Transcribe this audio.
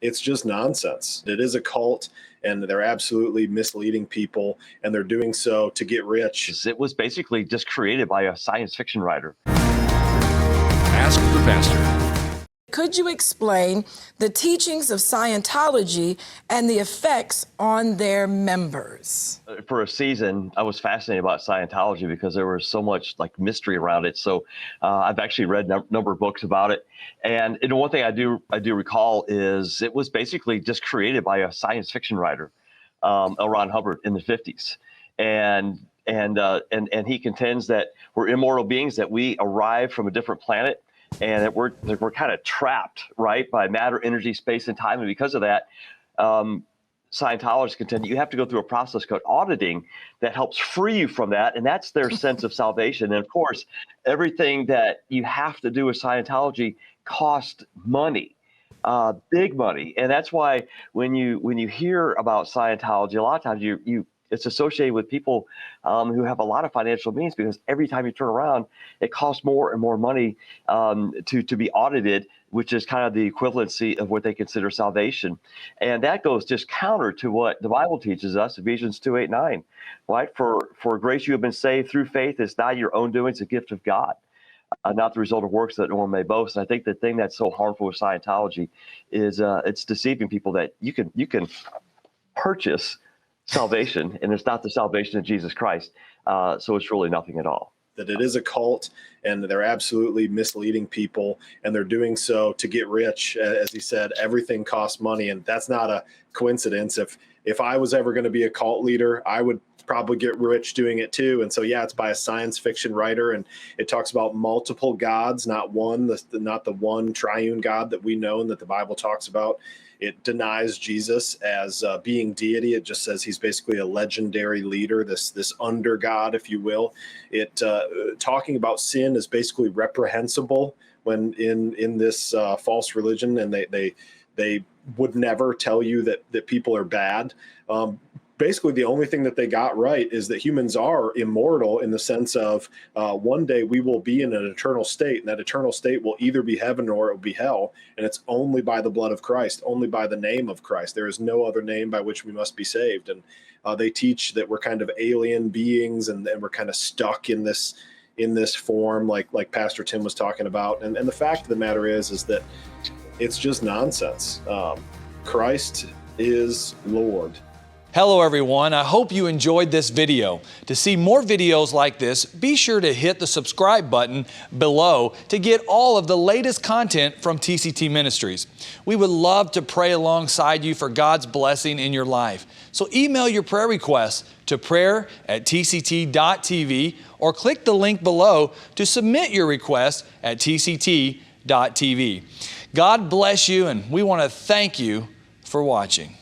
It's just nonsense. It is a cult, and they're absolutely misleading people, and they're doing so to get rich. It was basically just created by a science fiction writer. Ask the Pastor. Could you explain the teachings of Scientology and the effects on their members? For a season, I was fascinated about Scientology because there was so much like mystery around it. So I've actually read a number of books about it. And one thing I do recall is it was basically just created by a science fiction writer, L. Ron Hubbard, in the 50s. And he contends that we're immortal beings, that we arrive from a different planet, and that we're kind of trapped, right, by matter, energy, space, and time. And because of that, Scientologists contend you have to go through a process called auditing that helps free you from that. And that's their sense of salvation. And of course, everything that you have to do with Scientology costs money, big money. And that's why when you hear about Scientology, a lot of times it's associated with people who have a lot of financial means, because every time you turn around, it costs more and more money to be audited, which is kind of the equivalency of what they consider salvation. And that goes just counter to what the Bible teaches us, Ephesians 2:8-9, right? For grace you have been saved through faith. It's not your own doing, it's a gift of God, not the result of works that no one may boast. And I think the thing that's so harmful with Scientology is it's deceiving people that you can purchase salvation, and it's not the salvation of Jesus Christ. So it's really nothing at all. That it is a cult, and they're absolutely misleading people, and they're doing so to get rich. As he said, everything costs money, and that's not a coincidence. If I was ever going to be a cult leader, I would probably get rich doing it too. And so, yeah, it's by a science fiction writer, and it talks about multiple gods, not not the one triune God that we know and that the Bible talks about. It denies Jesus as being deity. It just says he's basically a legendary leader, this under God, if you will. It talking about sin is basically reprehensible when in this false religion, and they would never tell you that people are bad. Basically, the only thing that they got right is that humans are immortal, in the sense of one day we will be in an eternal state, and that eternal state will either be heaven or it will be hell. And it's only by the blood of Christ, only by the name of Christ. There is no other name by which we must be saved. And they teach that we're kind of alien beings, and we're kind of stuck in this form, like Pastor Tim was talking about. And the fact of the matter is that it's just nonsense. Christ is Lord. Hello everyone, I hope you enjoyed this video. To see more videos like this, be sure to hit the subscribe button below to get all of the latest content from TCT Ministries. We would love to pray alongside you for God's blessing in your life. So email your prayer requests to prayer@tct.tv or click the link below to submit your request at tct.tv. God bless you, and we want to thank you for watching.